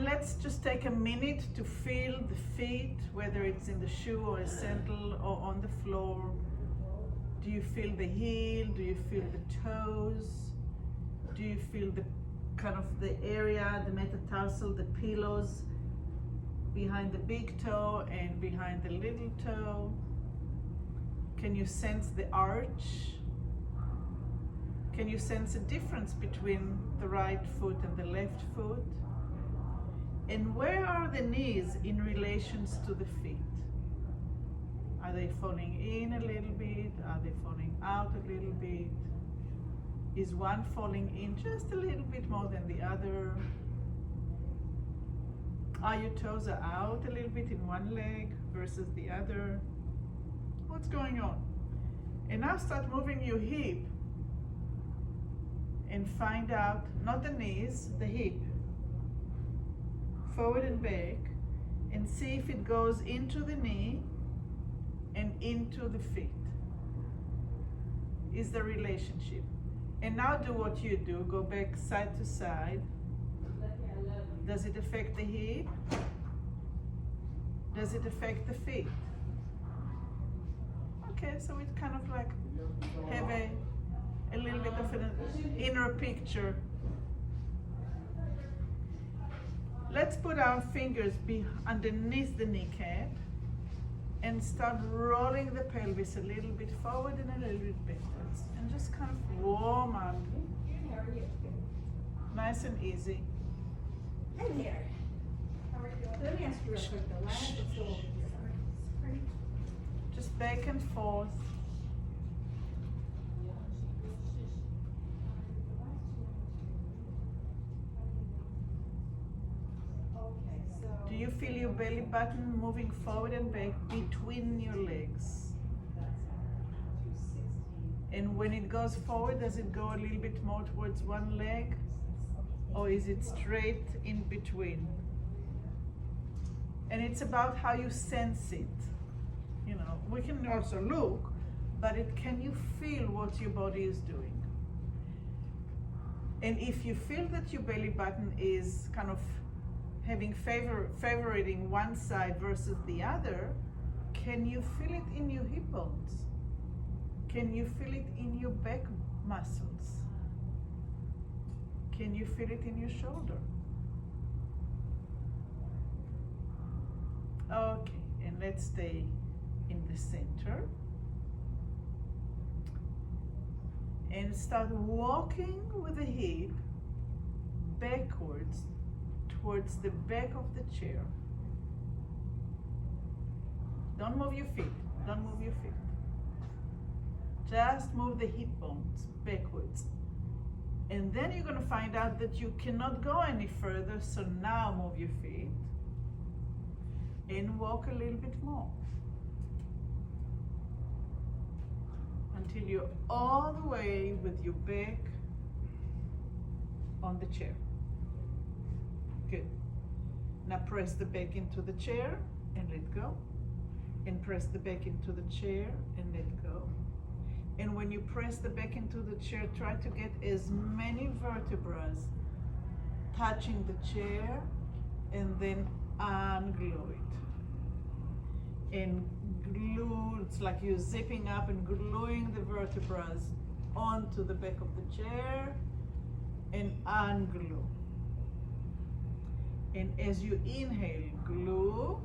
And let's just take a minute to feel the feet, whether it's in the shoe or a sandal or on the floor. Do you feel the heel? Do you feel the toes? Do you feel the kind of the area, the metatarsal, the pillows behind the big toe and behind the little toe? Can you sense the arch? Can you sense a difference between the right foot and the left foot? And where are the knees in relations to the feet? Are they falling in a little bit? Are they falling out a little bit? Is one falling in just a little bit more than the other? Are your toes out a little bit in one leg versus the other? What's going on? And now start moving your hip and find out, not the knees, the hip, forward and back, and see if it goes into the knee and into the feet. Is the relationship. And now do what you do, go back side to side. Does it affect the hip? Does it affect the feet? Okay, so it kind of like have a little bit of an inner picture. Let's put our fingers underneath the kneecap and start rolling the pelvis a little bit forward and a little bit backwards. And just kind of warm up. Nice and easy. Hi there. How are you doing? Let me ask you real quick, the last is still Just back and forth. Do you feel your belly button moving forward and back between your legs? And when it goes forward, does it go a little bit more towards one leg? Or is it straight in between? And it's about how you sense it. You know, we can also look, but can you feel what your body is doing? And if you feel that your belly button is kind of having favoring one side versus the other, can you feel it in your hip bones? Can you feel it in your back muscles? Can you feel it in your shoulder? Okay, and let's stay in the center. And start walking with the hip backwards towards the back of the chair. Don't move your feet. Don't move your feet. Just move the hip bones backwards. And then you're going to find out that you cannot go any further, so now move your feet and walk a little bit more until you're all the way with your back on the chair. Good. Now press the back into the chair and let go. And press the back into the chair and let go. And when you press the back into the chair, try to get as many vertebrae touching the chair and then unglue it. And glue, it's like you're zipping up and gluing the vertebrae onto the back of the chair and unglue. And as you inhale, glue.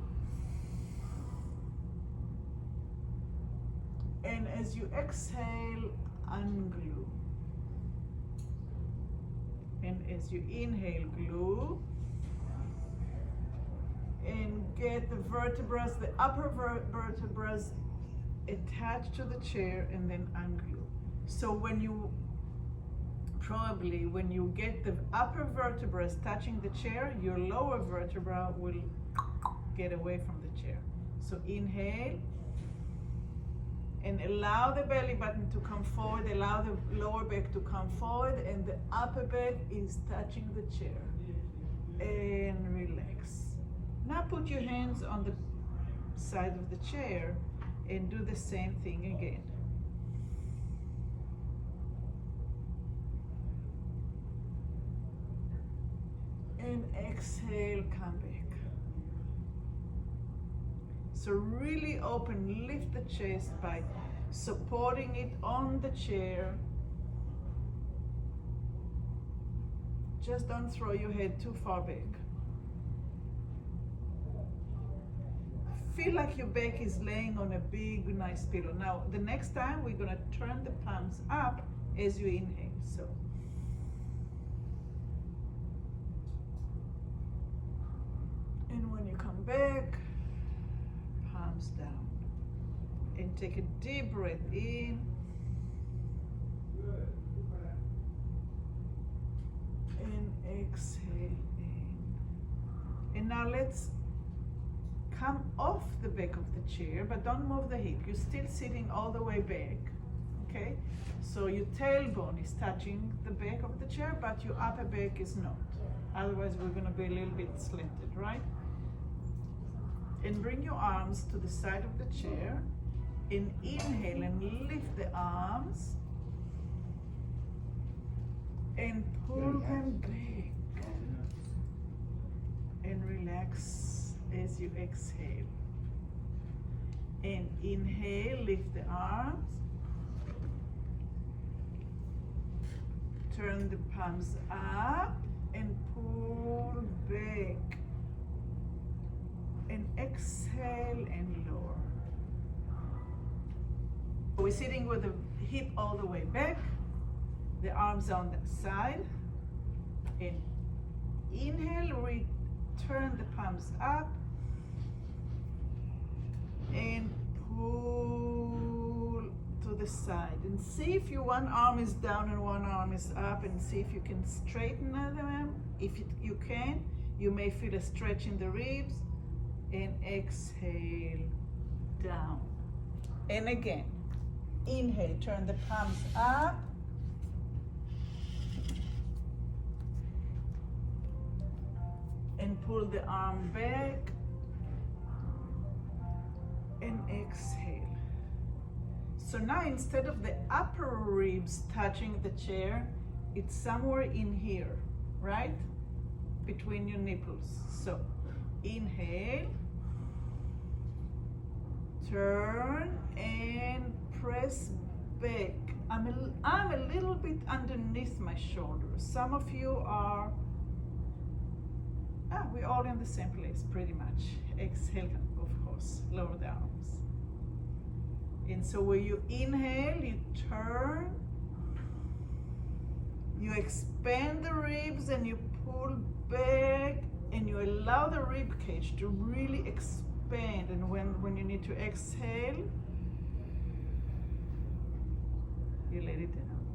And as you exhale, unglue. And as you inhale, glue. And get the vertebrae, the upper vertebrae attached to the chair and then unglue. So when you get the upper vertebrae touching the chair, your lower vertebra will get away from the chair. So inhale and allow the belly button to come forward, allow the lower back to come forward, and the upper back is touching the chair. And relax. Now put your hands on the side of the chair and do the same thing again. And exhale, come back. So really open, lift the chest by supporting it on the chair. Just don't throw your head too far back. Feel like your back is laying on a big, nice pillow. Now, the next time we're gonna turn the palms up as you inhale. So, and when you come back, palms down. And take a deep breath in. And exhale in. And now let's come off the back of the chair, but don't move the hip. You're still sitting all the way back, okay? So your tailbone is touching the back of the chair, but your upper back is not. Otherwise, we're gonna be a little bit slanted, right? And bring your arms to the side of the chair. And inhale and lift the arms. And pull them back. And relax as you exhale. And inhale, lift the arms. Turn the palms up and pull back. And exhale and lower. We're sitting with the hip all the way back, the arms on the side, and inhale, return the palms up, and pull to the side. And see if your one arm is down and one arm is up, and see if you can straighten them. If you can, you may feel a stretch in the ribs, and exhale, down. And again. Inhale, turn the palms up. And pull the arm back. And exhale. So now instead of the upper ribs touching the chair, it's somewhere in here, right? Between your nipples. So inhale. Turn and press back. I'm a little bit underneath my shoulders. Some of you are, we're all in the same place pretty much. Exhale, of course, lower the arms. And so when you inhale, you turn, you expand the ribs and you pull back and you allow the rib cage to really expand. And when you need to exhale, you let it down.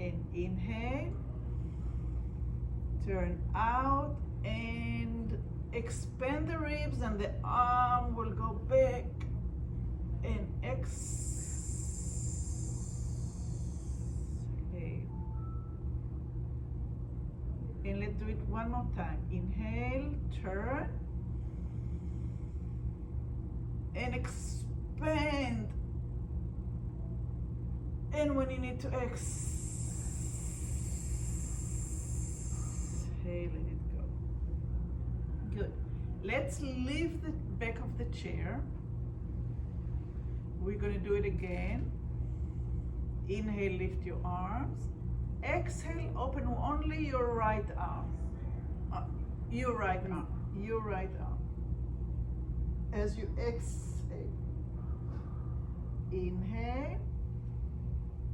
And inhale, turn out and expand the ribs, and the arm will go back and exhale. And let's do it one more time. Inhale, turn, and expand. And when you need to exhale, let it go. Good. Let's leave the back of the chair. We're going to do it again. Inhale, lift your arms. Exhale, open only your right arm. Your right arm. Your right arm. As you exhale, inhale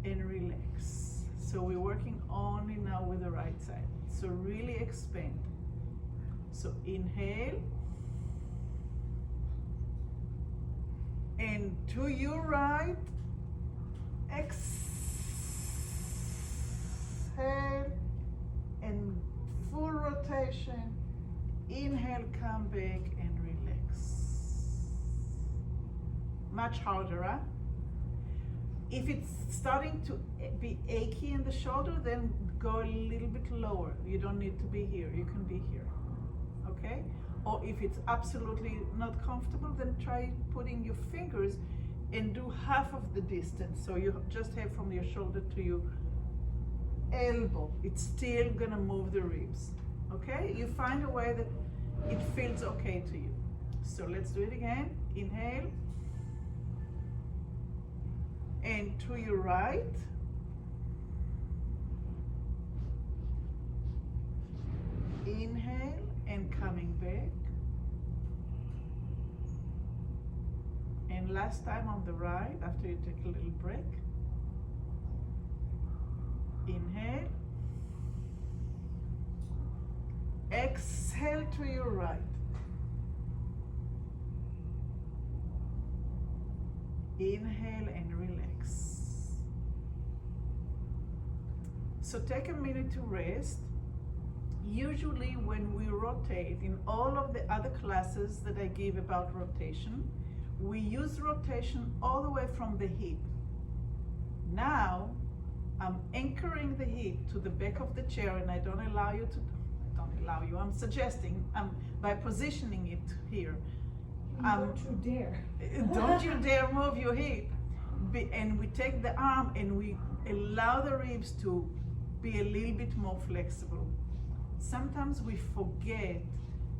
and relax. So we're working only now with the right side. So really expand. So inhale. And to your right, exhale and full rotation. Inhale, come back and relax. Much harder, huh? If it's starting to be achy in the shoulder, then go a little bit lower. You don't need to be here, you can be here, okay? Or if it's absolutely not comfortable, then try putting your fingers and do half of the distance. So you just have from your shoulder to your elbow. It's still gonna move the ribs. Okay, you find a way that it feels okay to you. So let's do it again. Inhale, and to your right. Inhale and coming back. And last time on the right, after you take a little break. Inhale. Exhale to your right. Inhale and relax. So take a minute to rest. Usually when we rotate, in all of the other classes that I give about rotation, we use rotation all the way from the hip. Now, I'm anchoring the hip to the back of the chair, and I don't allow you to, I'm suggesting, by positioning it here. Don't you dare. Don't you dare move your hip. And we take the arm and we allow the ribs to be a little bit more flexible. Sometimes we forget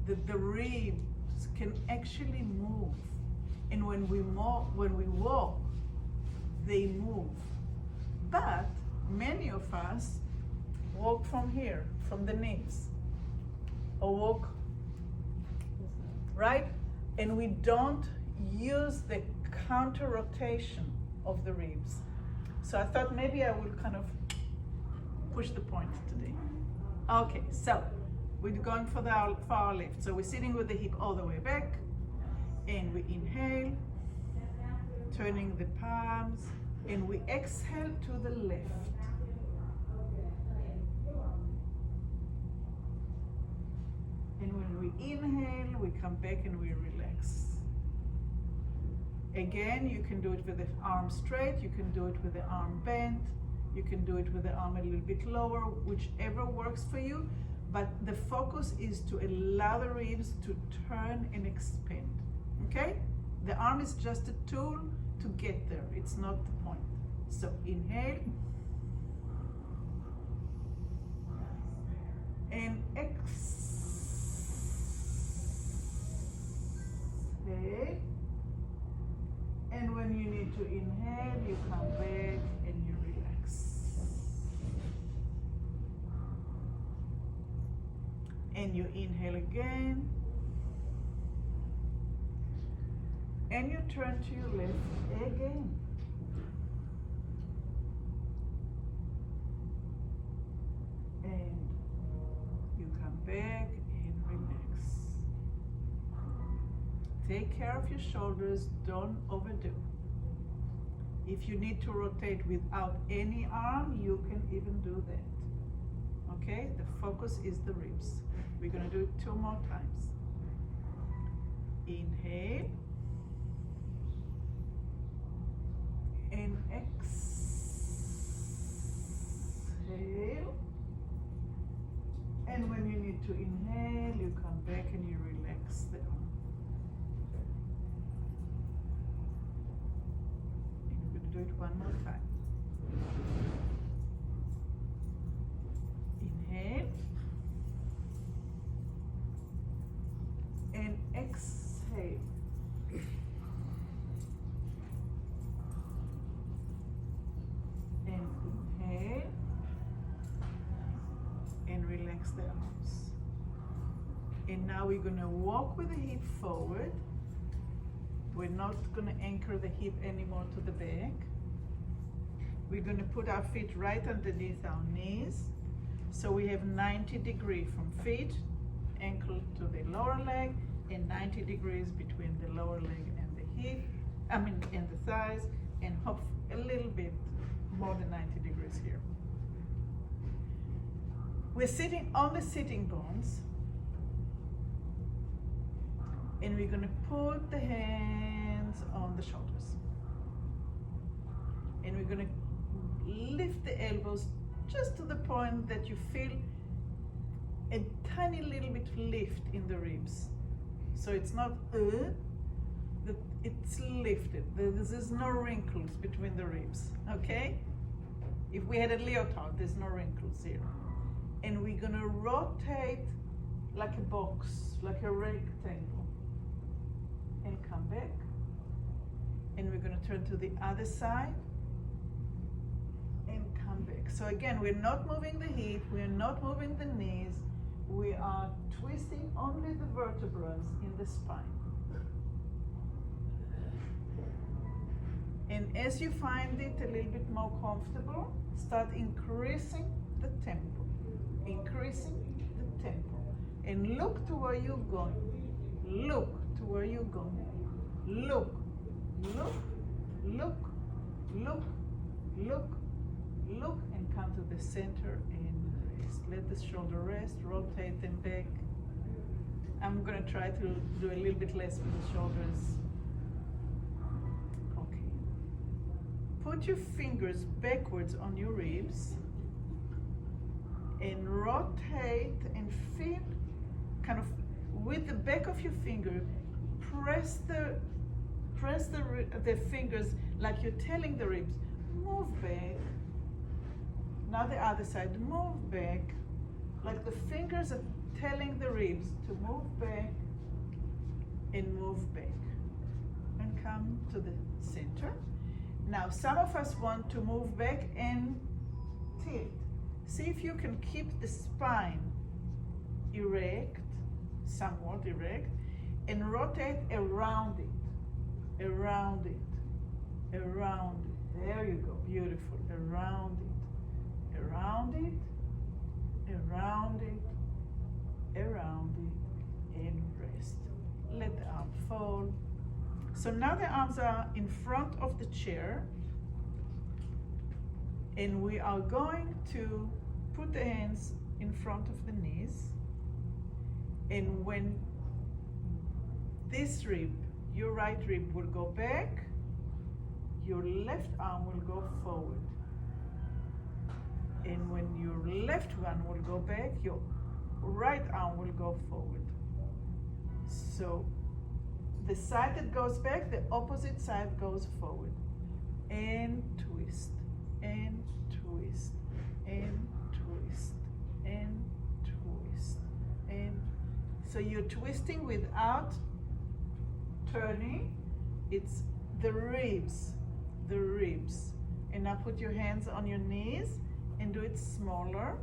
that the ribs can actually move. And when we walk, they move. But many of us walk from here, from the knees, or walk, right? And we don't use the counter rotation of the ribs. So I thought maybe I would kind of push the point today. Okay, so we're going for our lift. So we're sitting with the hip all the way back, and we inhale, turning the palms, and we exhale to the left. And when we inhale, we come back and we relax. Again, you can do it with the arm straight, you can do it with the arm bent, you can do it with the arm a little bit lower, whichever works for you. But the focus is to allow the ribs to turn and expand, okay? The arm is just a tool to get there, it's not the point. So inhale, and exhale. And when you need to inhale, you come back and you relax. And you inhale again. And you turn to your left again. And you come back and relax. Take care of your shoulders, don't overdo. If you need to rotate without any arm, you can even do that. Okay, the focus is the ribs. We're gonna do it 2 more times. Inhale. And exhale. And when you need to inhale, you come back and you relax the arm. And you're going to do it 1 more time. Inhale. And exhale. And inhale. And relax the arms. And now we're going to walk with the hip forward. We're not going to anchor the hip anymore to the back. We're going to put our feet right underneath our knees. So we have 90 degrees from feet, ankle to the lower leg, and 90 degrees between the lower leg and the hip, and the thighs, and hop a little bit more than 90 degrees here. We're sitting on the sitting bones, and we're going to put the hands on the shoulders. And we're going to lift the elbows just to the point that you feel a tiny little bit lift in the ribs. So it's not that it's lifted. There's no wrinkles between the ribs, okay? If we had a leotard, there's no wrinkles here. And we're gonna rotate like a box, like a rectangle. And come back. And we're going to turn to the other side. And come back. So again, we're not moving the hip, we're not moving the knees. We are twisting only the vertebrae in the spine. And as you find it a little bit more comfortable, start increasing the tempo. Increasing the tempo. And look to where you're going. Look to where you're going. Look, look, look, look, look, look, and come to the center and rest. Let the shoulder rest, rotate them back. I'm going to try to do a little bit less with the shoulders. Okay. Put your fingers backwards on your ribs and rotate and feel kind of with the back of your finger, press the fingers like you're telling the ribs, move back. Now the other side, move back. Like the fingers are telling the ribs to move back and move back. And come to the center. Now some of us want to move back and tilt. See if you can keep the spine erect, somewhat erect, and rotate around it, around it, around it. There you go, beautiful, around it, around it, around it, around it, and rest. Let the arm fall. So now the arms are in front of the chair, and we are going to put the hands in front of the knees. And when this rib, your right rib will go back, your left arm will go forward. And when your left one will go back, your right arm will go forward. So the side that goes back, the opposite side goes forward. And twist, and twist, and twist, and twist, and so you're twisting without turning. It's the ribs, the ribs. And now put your hands on your knees and do it smaller.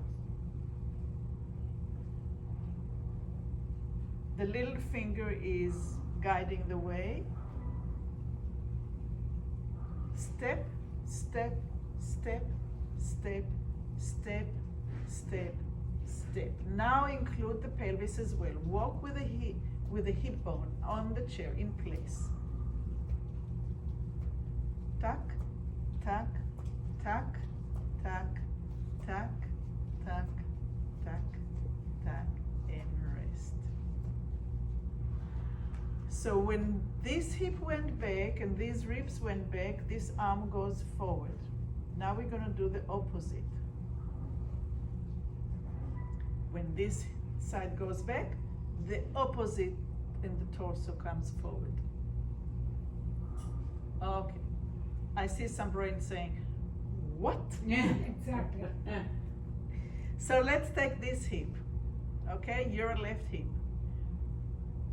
The little finger is guiding the way. Step, step, step, step, step, step, step. Now include the pelvis as well. Walk with the hip bone on the chair in place. Tuck, tuck, tuck, tuck, tuck, tuck, tuck, tuck, and rest. So when this hip went back and these ribs went back, this arm goes forward. Now we're going to do the opposite. When this side goes back, the opposite in the torso comes forward. Okay. I see some brain saying, what? Yeah, exactly. So let's take this hip, okay? Your left hip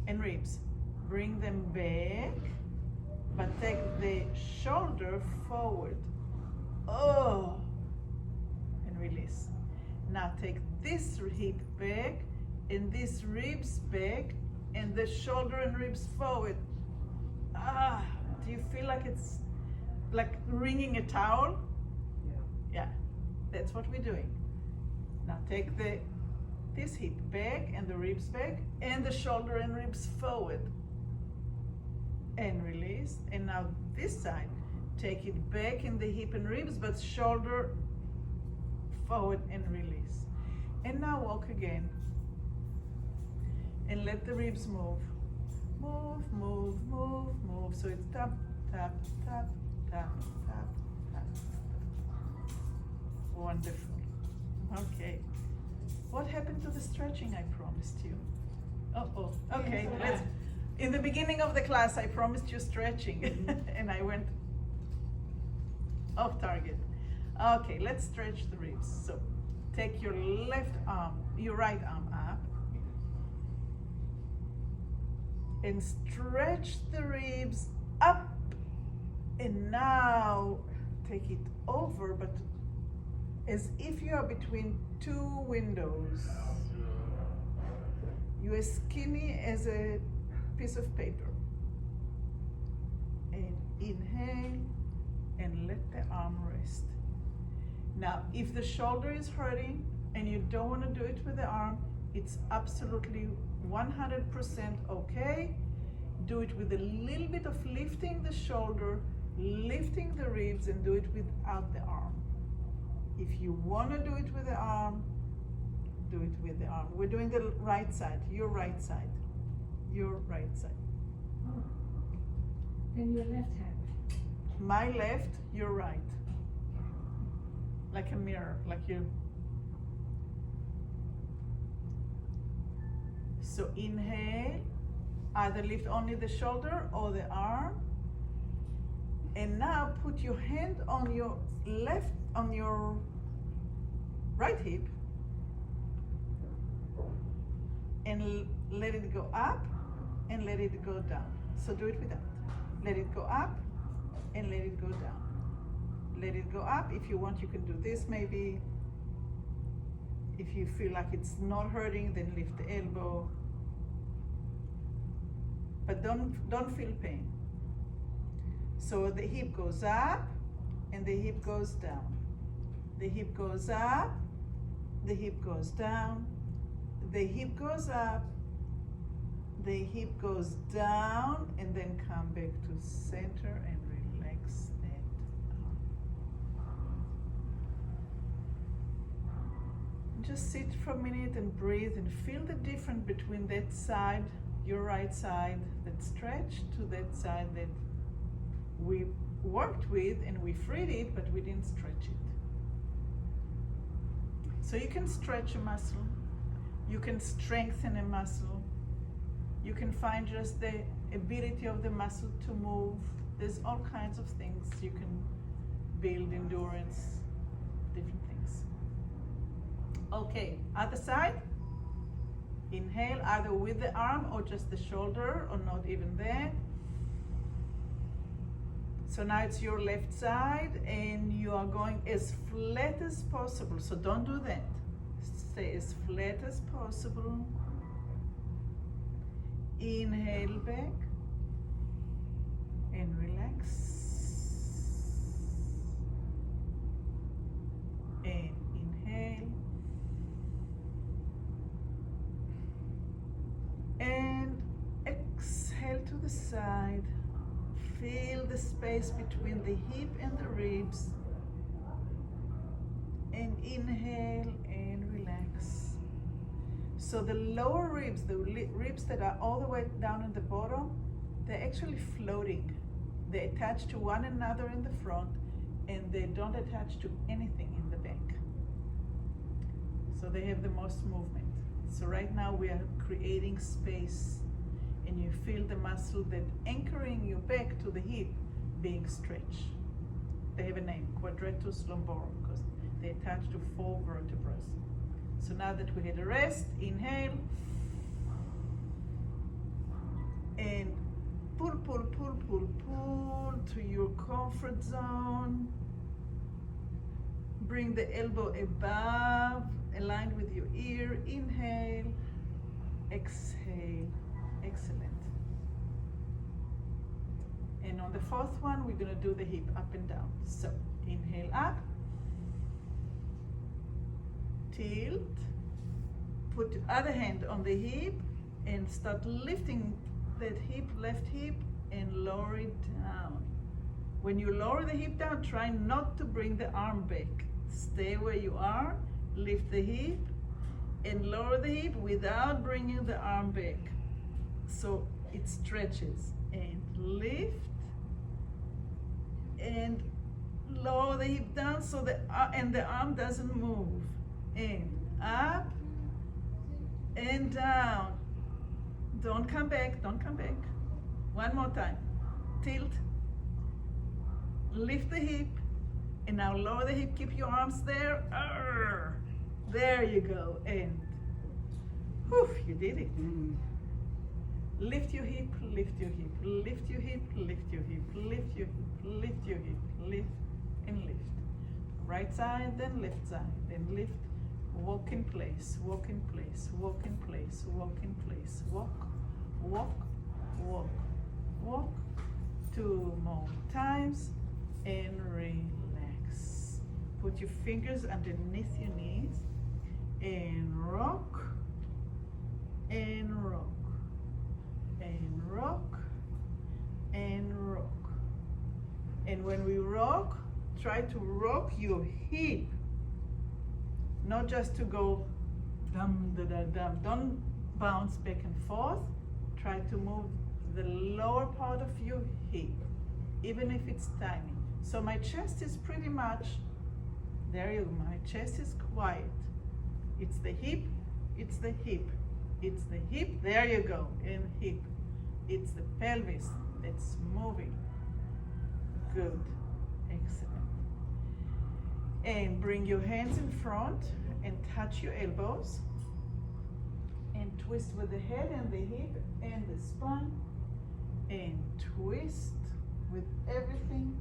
and ribs. Bring them back, but take the shoulder forward. Oh, and release. Now take this hip back and this ribs back and the shoulder and ribs forward. Ah, do you feel like it's like wringing a towel? Yeah, that's what we're doing. Now take this hip back and the ribs back and the shoulder and ribs forward. And release. And now this side, take it back in the hip and ribs, but shoulder forward and release. And now walk again. And let the ribs move. Move, move, move, move. So it's tap, tap, tap, tap, tap, tap. Wonderful. Okay. What happened to the stretching I promised you? Uh-oh. Okay, let's. In the beginning of the class, I promised you stretching, and I went off target. Okay, let's stretch the ribs. So take your left arm, your right arm up, and stretch the ribs up, and now take it over, but as if you are between two windows. You are skinny as a piece of paper. And inhale and let the arm rest. Now, if the shoulder is hurting and you don't want to do it with the arm, it's absolutely 100% okay. Do it with a little bit of lifting the shoulder, lifting the ribs, and do it without the arm. If you want to do it with the arm, do it with the arm. We're doing the right side, your right side, your right side. And your left hand. My left, your right. Like a mirror, like you. So inhale, either lift only the shoulder or the arm. And now put your hand on your right hip and let it go up and let it go down. So do it with that. Let it go up and let it go down. Let it go up. If you want, you can do this maybe. If you feel like it's not hurting, then lift the elbow. But don't feel pain. So the hip goes up and the hip goes down. The hip goes up, the hip goes down, the hip goes up, the hip goes down, and then come back to center and relax that arm. Just sit for a minute and breathe and feel the difference between that side, your right side, that stretch, to that side that we worked with and we freed it, but we didn't stretch it. So you can stretch a muscle, you can strengthen a muscle, you can find just the ability of the muscle to move. There's all kinds of things you can build, endurance, different things. Okay, other side. Inhale, either with the arm or just the shoulder, or not even there. So now it's your left side, and you are going as flat as possible. So don't do that. Stay as flat as possible. Inhale back and relax. And inhale. And exhale to the side. Feel the space between the hip and the ribs. And inhale and relax. So the lower ribs, the ribs that are all the way down in the bottom, they're actually floating. They attach to one another in the front, and they don't attach to anything in the back. So they have the most movement. So right now we are creating space, and you feel the muscle that anchoring you back to the hip being stretched. They have a name, quadratus lumborum, because they attach to 4 vertebrae. So now that we had a rest, inhale, and pull, pull, pull, pull, pull to your comfort zone. Bring the elbow above, aligned with your ear. Inhale, exhale. Excellent. And on the 4th one, we're going to do the hip up and down. So inhale up, tilt, put the other hand on the hip and start lifting that hip, left hip, and lower it down. When you lower the hip down, try not to bring the arm back. Stay where you are, lift the hip, and lower the hip without bringing the arm back. So it stretches, and lift, and lower the hip down so the arm doesn't move. And up and down. Don't come back, don't come back. One more time. Tilt, lift the hip, and now lower the hip, keep your arms there. There you go, and whew, you did it. Lift your hip, lift your hip, lift your hip, lift your hip, lift your hip, lift your hip, lift and lift. Right side, then left side, then lift. Walk in place, walk in place, walk in place, walk in place. Walk, walk, walk, walk. 2 more times and relax. Put your fingers underneath your knees and rock and rock and rock and rock. And when we rock, try to rock your hip, not just to go dum da da dum. Don't bounce back and forth. Try to move the lower part of your hip, even if it's tiny. So my chest is pretty much, there you go, my chest is quiet. It's the hip, it's the hip, it's the hip, there you go, and hip. It's the pelvis that's moving. Good, excellent. And bring your hands in front and touch your elbows. And twist with the head and the hip and the spine. And twist with everything.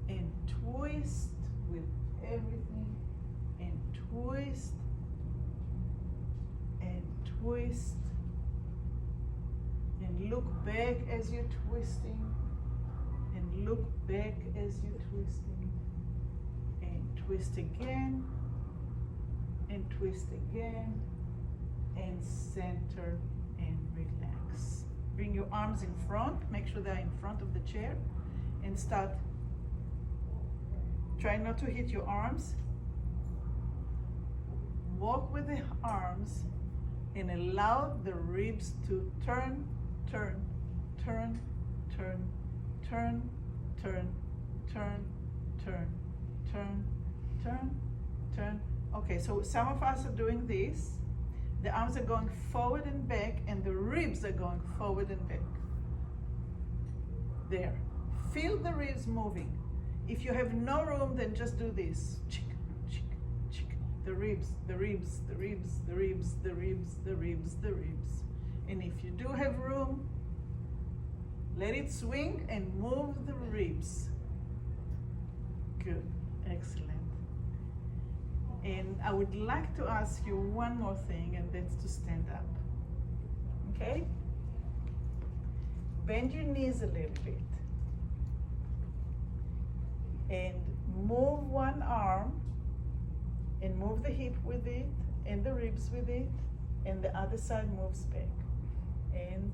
And twist with everything. And twist. And twist. And look back as you're twisting. And look back as you're twisting. And twist again. And twist again. And center and relax. Bring your arms in front. Make sure they're in front of the chair. And start. Try not to hit your arms. Walk with the arms and allow the ribs to turn, turn, turn, turn, turn, turn, turn, turn, turn, turn, turn. Okay, so some of us are doing this. The arms are going forward and back, and the ribs are going forward and back. There. Feel the ribs moving. If you have no room, then just do this. Chick, chick, chick. The ribs, the ribs, the ribs, the ribs, the ribs, the ribs, the ribs. And if you do have room, let it swing and move the ribs. Good, excellent. And I would like to ask you one more thing, and that's to stand up. Okay? Bend your knees a little bit. And move one arm, and move the hip with it, and the ribs with it, and the other side moves back. And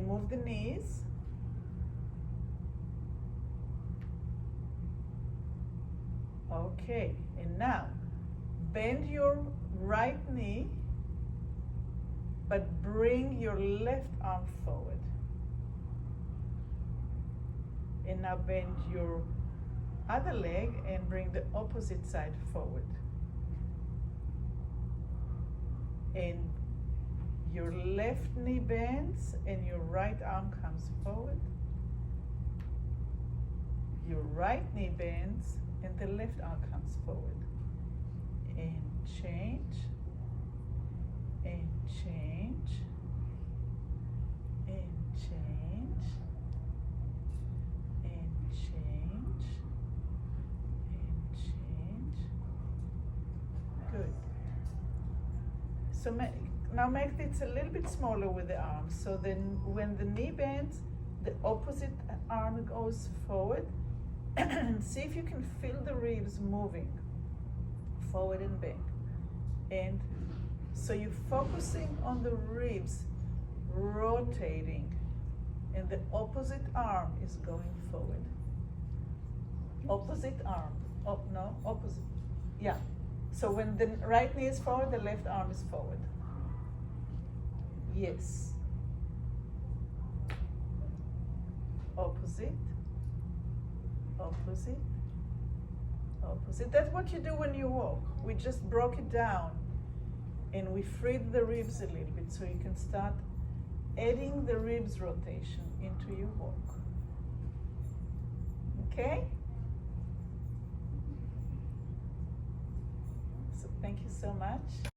move the knees. Okay, and now bend your right knee, but bring your left arm forward. And now bend your other leg and bring the opposite side forward. And your left knee bends and your right arm comes forward. Your right knee bends and the left arm comes forward. And change. And change. And change. And change. And change. Good. So now make it a little bit smaller with the arms. So then when the knee bends, the opposite arm goes forward. And see if you can feel the ribs moving forward and back. And so you're focusing on the ribs rotating, and the opposite arm is going forward. Opposite arm. Oh, no, opposite. Yeah. So when the right knee is forward, the left arm is forward. Yes. Opposite. Opposite. Opposite. That's what you do when you walk. We just broke it down and we freed the ribs a little bit so you can start adding the ribs rotation into your walk. Okay? So Thank you so much.